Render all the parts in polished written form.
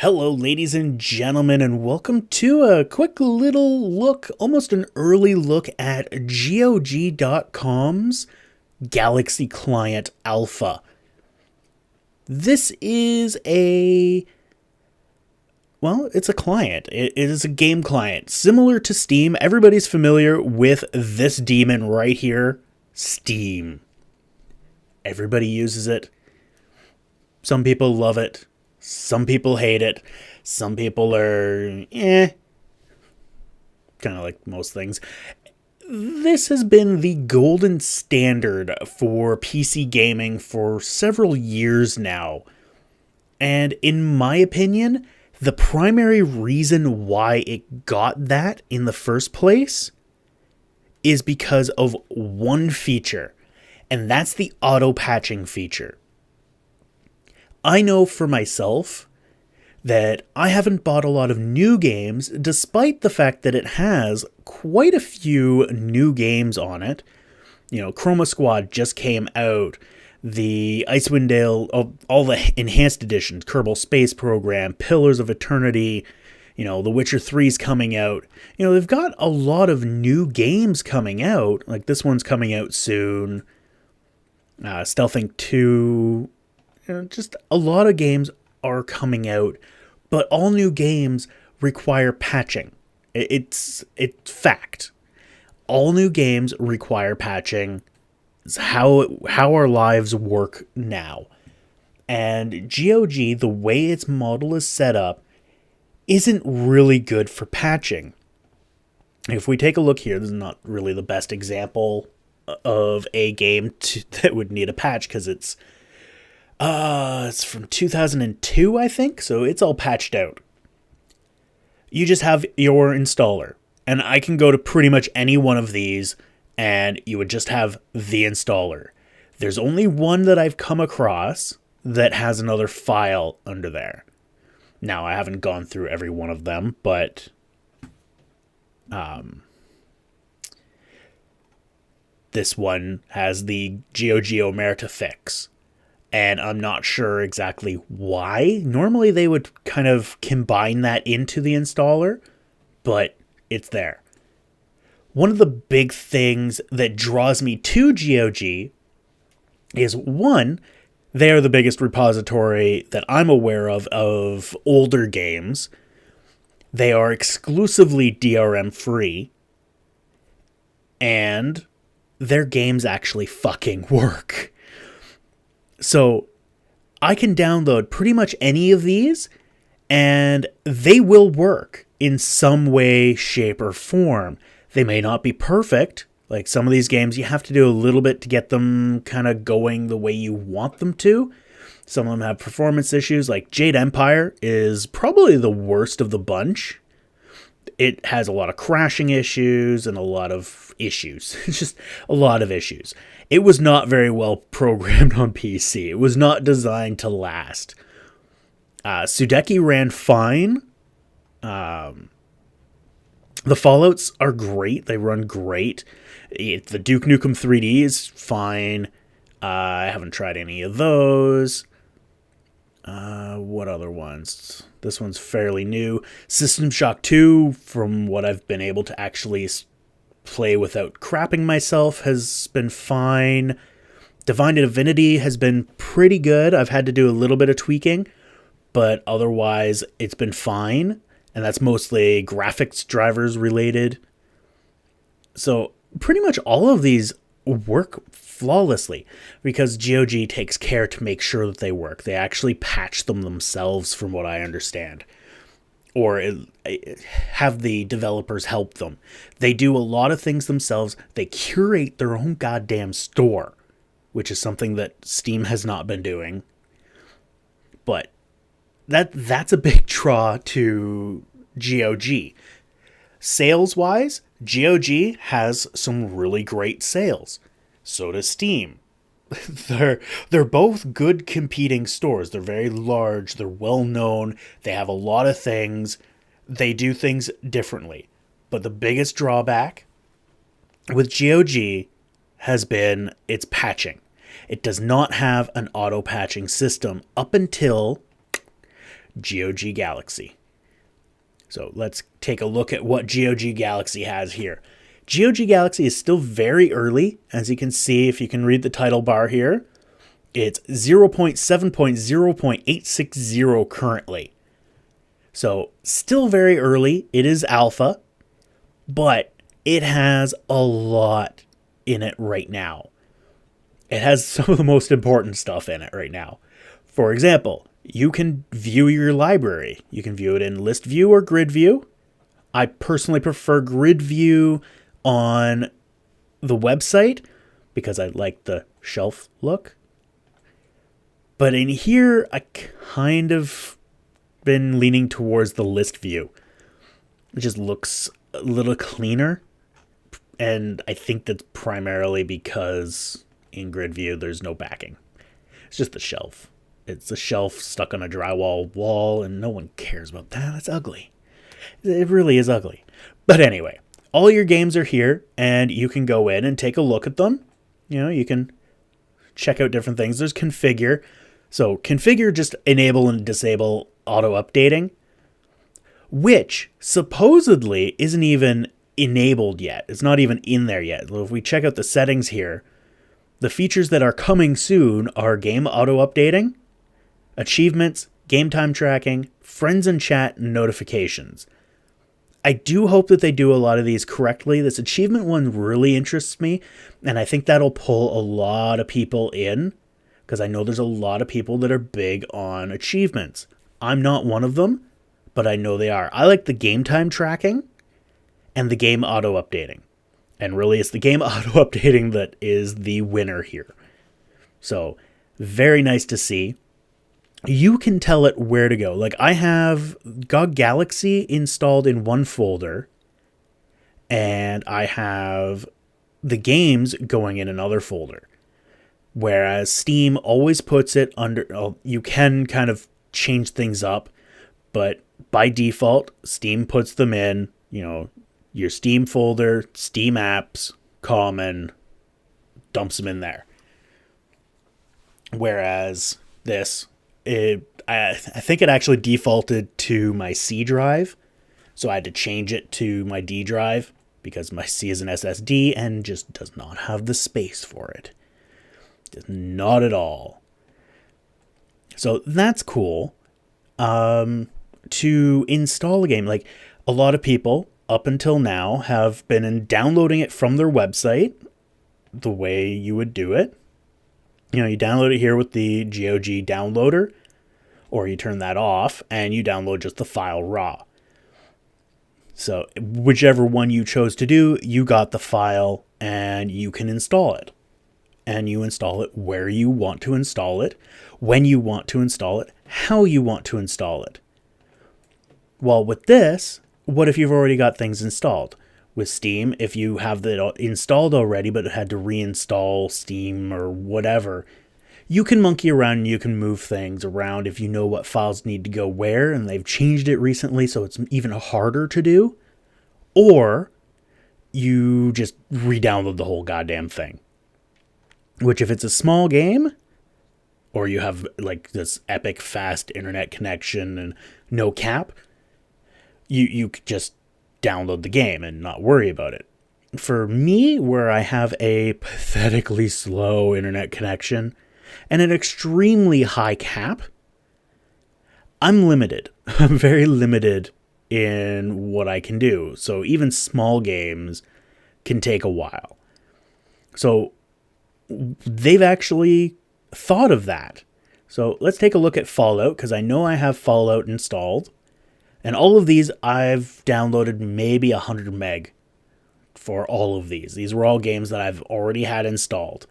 Hello, ladies and gentlemen, and welcome to a quick little look, almost an early look at GOG.com's Galaxy Client Alpha. This is it's a client. It is a game client. Similar to Steam, everybody's familiar with this demon right here, Steam. Everybody uses it. Some people love it. Some people hate it. Some people are, kind of like most things. This has been the golden standard for PC gaming for several years now. And in my opinion, the primary reason why it got that in the first place is because of one feature, and that's the auto-patching feature. I know for myself that I haven't bought a lot of new games, despite the fact that it has quite a few new games on it. You know, Chroma Squad just came out. The Icewind Dale, all the enhanced editions, Kerbal Space Program, Pillars of Eternity, The Witcher 3's coming out. They've got a lot of new games coming out. Like this one's coming out soon. Stealth Inc. 2. Just a lot of games are coming out, but all new games require patching. It's fact. All new games require patching. It's how our lives work now. And GOG, the way its model is set up, isn't really good for patching. If we take a look here, this is not really the best example of a game that would need a patch because it's from 2002, I think, so it's all patched out. You just have your installer, and I can go to pretty much any one of these, and you would just have the installer. There's only one that I've come across that has another file under there. Now, I haven't gone through every one of them, but this one has the GOG Omerta fix. And I'm not sure exactly why. Normally they would kind of combine that into the installer, but it's there. One of the big things that draws me to GOG is, one, they are the biggest repository that I'm aware of older games. They are exclusively DRM free, and their games actually fucking work. So I can download pretty much any of these, and they will work in some way, shape, or form. They may not be perfect. Like some of these games, you have to do a little bit to get them kind of going the way you want them to. Some of them have performance issues, like Jade Empire is probably the worst of the bunch. It has a lot of crashing issues and a lot of issues. It's just a lot of issues. It was not very well programmed on PC. It was not designed to last. Sudeki ran fine. The Fallouts are great. They run great. The Duke Nukem 3D is fine. I haven't tried any of those. What other ones? This one's fairly new. System Shock 2, from what I've been able to actually play without crapping myself, has been fine. Divine Divinity has been pretty good. I've had to do a little bit of tweaking, but otherwise it's been fine. And that's mostly graphics drivers related. So pretty much all of these work flawlessly because GOG takes care to make sure that they work. They actually patch them themselves, from what I understand, or have the developers help them. They do a lot of things themselves. They curate their own goddamn store, which is something that Steam has not been doing. But that's a big draw to GOG. Sales-wise, GOG has some really great sales. So does Steam. They're both good competing stores. They're very large. They're well known. They have a lot of things. They do things differently. But the biggest drawback with GOG has been its patching. It does not have an auto-patching system up until GOG Galaxy. So let's take a look at what GOG Galaxy has here. GOG Galaxy is still very early, as you can see if you can read the title bar here. It's 0.7.0.860 currently. So still very early. It is alpha, but it has a lot in it right now. It has some of the most important stuff in it right now. For example, you can view your library. You can view it in list view or grid view. I personally prefer grid view on the website because I like the shelf look. But in here, I kind of been leaning towards the list view. It just looks a little cleaner. And I think that's primarily because in grid view, there's no backing. It's just the shelf. It's a shelf stuck on a drywall wall, and no one cares about that. That's ugly. It really is ugly. But anyway, all your games are here, and you can go in and take a look at them. You know, you can check out different things. There's configure. So configure just enable and disable auto-updating, which supposedly isn't even enabled yet. It's not even in there yet. If we check out the settings here, the features that are coming soon are game auto-updating, achievements, game time tracking, friends and chat, and notifications. I do hope that they do a lot of these correctly. This achievement one really interests me, and I think that'll pull a lot of people in, because I know there's a lot of people that are big on achievements. I'm not one of them, but I know they are. I like the game time tracking and the game auto-updating. And really, it's the game auto-updating that is the winner here. So, very nice to see. You can tell it where to go. Like, I have GOG Galaxy installed in one folder, and I have the games going in another folder. Whereas Steam always puts it under... You can kind of change things up, but by default, Steam puts them in, you know, your Steam folder, Steam apps, common, dumps them in there. Whereas this, I think it actually defaulted to my C drive, so I had to change it to my D drive because my C is an SSD and just does not have the space for it. Just not at all. So that's cool. To install a game, like a lot of people up until now have been downloading it from their website the way you would do it. You know, you download it here with the GOG downloader, or you turn that off and you download just the file raw. So whichever one you chose to do, you got the file and you can install it. And you install it where you want to install it, when you want to install it, how you want to install it. Well, with this, what if you've already got things installed? With Steam, if you have it installed already but had to reinstall Steam or whatever, you can monkey around and you can move things around if you know what files need to go where, and they've changed it recently so it's even harder to do. Or you just re-download the whole goddamn thing. Which, if it's a small game, or you have like this epic fast internet connection and no cap, you could just download the game and not worry about it. For me, where I have a pathetically slow internet connection and an extremely high cap, I'm limited. I'm very limited in what I can do. So even small games can take a while. So they've actually thought of that. So let's take a look at Fallout, because I know I have Fallout installed. And all of these, I've downloaded maybe 100 meg for all of these. These were all games that I've already had installed.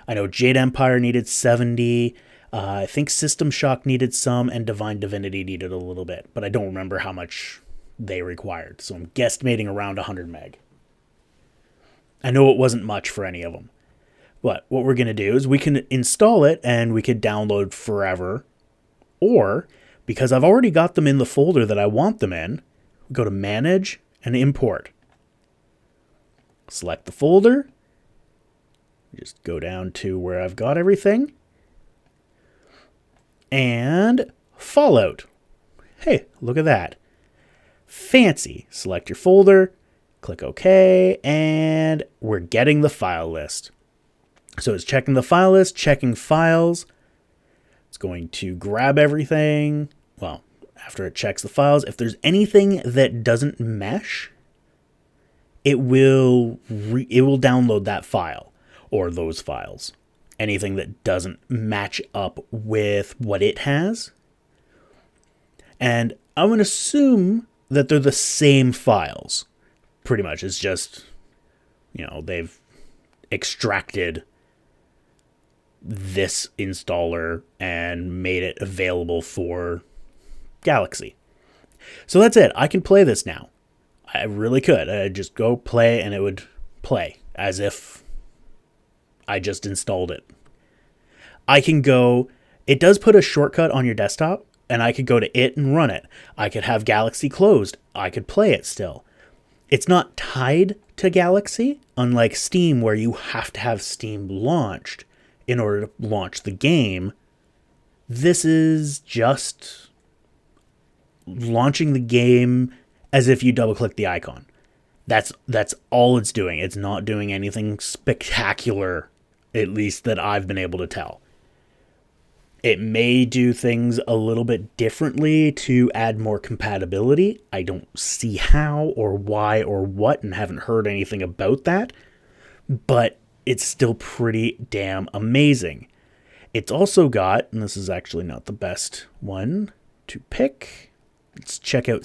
I know Jade Empire needed 70. I think System Shock needed some, and Divine Divinity needed a little bit. But I don't remember how much they required. So I'm guesstimating around 100 meg. I know it wasn't much for any of them. But what we're going to do is we can install it and we could download forever. Or, because I've already got them in the folder that I want them in, go to Manage and Import. Select the folder. Just go down to where I've got everything. And Fallout. Hey, look at that. Fancy. Select your folder, click OK, and we're getting the file list. So it's checking the file list, checking files. It's going to grab everything. Well, after it checks the files, if there's anything that doesn't mesh, it will download that file or those files. Anything that doesn't match up with what it has. And I'm going to assume that they're the same files. Pretty much. It's just, they've extracted this installer and made it available for Galaxy. So that's it. I can play this now. I really could. I'd just go play and it would play as if I just installed it. I can go, it does put a shortcut on your desktop, and I could go to it and run it. I could have Galaxy closed. I could play it still. It's not tied to Galaxy, unlike Steam, where you have to have Steam launched in order to launch the game. This is just launching the game as if you double-click the icon. That's all it's doing. It's not doing anything spectacular, at least that I've been able to tell. It may do things a little bit differently to add more compatibility. I don't see how or why or what, and haven't heard anything about that. But it's still pretty damn amazing. It's also got, and this is actually not the best one to pick. Let's check out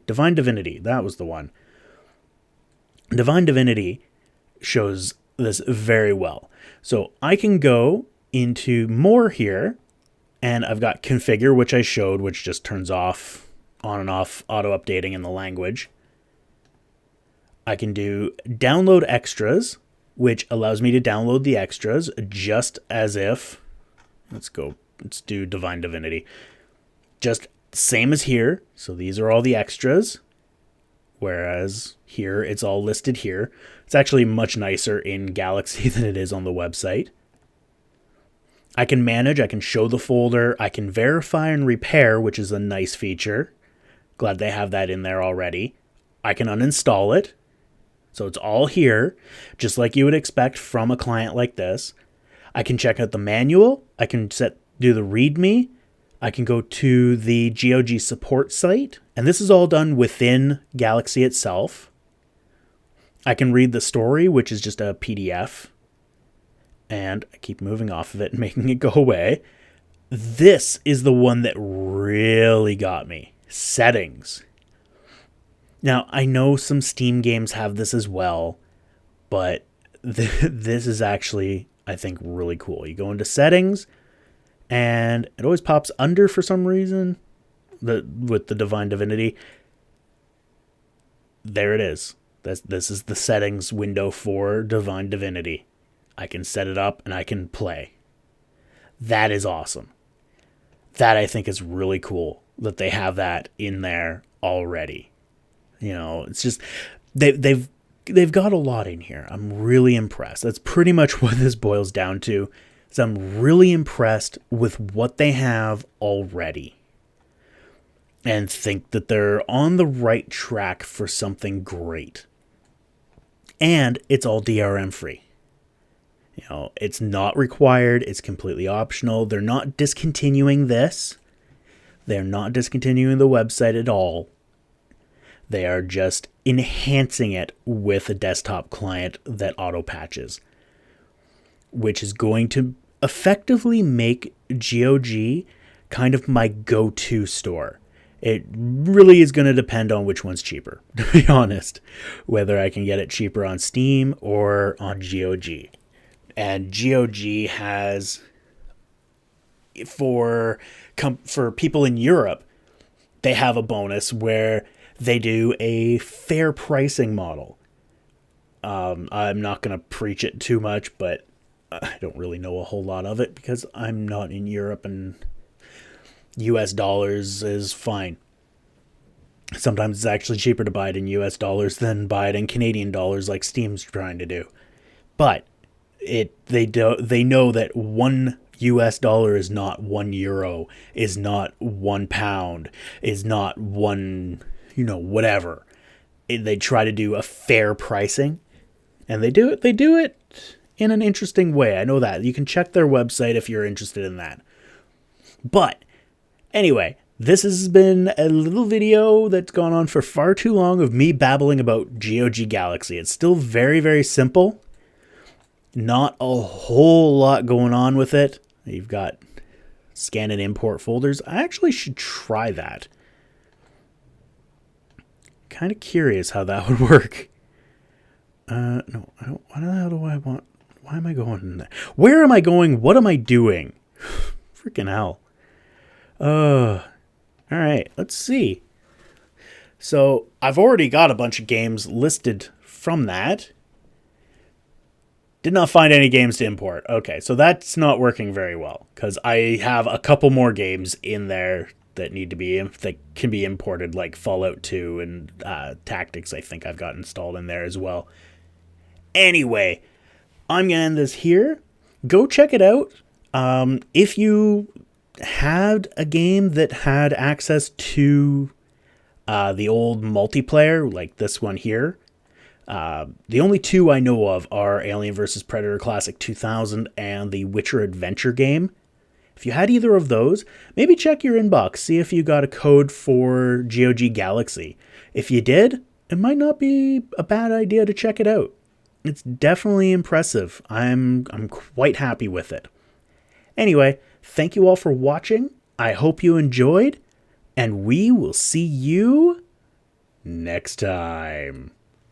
Divine Divinity. That was the one. Divine Divinity shows this very well. So I can go into more here, and I've got configure, which I showed, which just turns off, on and off, auto updating in the language. I can do download extras, which allows me to download the extras just as if, let's do Divine Divinity. Just same as here. So these are all the extras, whereas here it's all listed here. It's actually much nicer in Galaxy than it is on the website. I can manage, I can show the folder, I can verify and repair, which is a nice feature. Glad they have that in there already. I can uninstall it. So it's all here, just like you would expect from a client like this. I can check out the manual. I can do the README. I can go to the GOG support site. And this is all done within Galaxy itself. I can read the story, which is just a PDF. And I keep moving off of it and making it go away. This is the one that really got me. Settings. Now, I know some Steam games have this as well, but this is actually, I think, really cool. You go into settings, and it always pops under for some reason with the Divine Divinity. There it is. This is the settings window for Divine Divinity. I can set it up and I can play. That is awesome. That I think is really cool that they have that in there already. It's just they've got a lot in here. I'm really impressed. That's pretty much what this boils down to. Is I'm really impressed with what they have already. And think that they're on the right track for something great. And it's all DRM free. It's not required. It's completely optional. They're not discontinuing this. They're not discontinuing the website at all. They are just enhancing it with a desktop client that auto patches, which is going to effectively make GOG kind of my go-to store. It really is going to depend on which one's cheaper, to be honest, whether I can get it cheaper on Steam or on GOG. And GOG has, for people in Europe, they have a bonus where they do a fair pricing model. I'm not going to preach it too much, but I don't really know a whole lot of it because I'm not in Europe and US dollars is fine. Sometimes it's actually cheaper to buy it in US dollars than buy it in Canadian dollars like Steam's trying to do. But they know that $1 US dollar is not €1, is not £1, is not one, whatever. They try to do a fair pricing, and they do it in an interesting way. I know that. You can check their website if you're interested in that. But anyway, this has been a little video that's gone on for far too long of me babbling about GOG Galaxy. It's still very, very simple. Not a whole lot going on with it. You've got scan and import folders. I actually should try that. Kind of curious how that would work. No, I don't. What the hell do I want? Why am I going in there? Where am I going? What am I doing? Freaking hell. All right, let's see. So I've already got a bunch of games listed from that. Did not find any games to import. Okay, so that's not working very well because I have a couple more games in there that can be imported, like Fallout 2 and Tactics. I think I've got installed in there as well. Anyway, I'm gonna end this here. Go check it out. If you had a game that had access to the old multiplayer, like this one here, the only two I know of are Alien vs. Predator Classic 2000 and the Witcher Adventure game. If you had either of those, maybe check your inbox, see if you got a code for GOG Galaxy. If you did, it might not be a bad idea to check it out. It's definitely impressive. I'm quite happy with it. Anyway, thank you all for watching. I hope you enjoyed, and we will see you next time.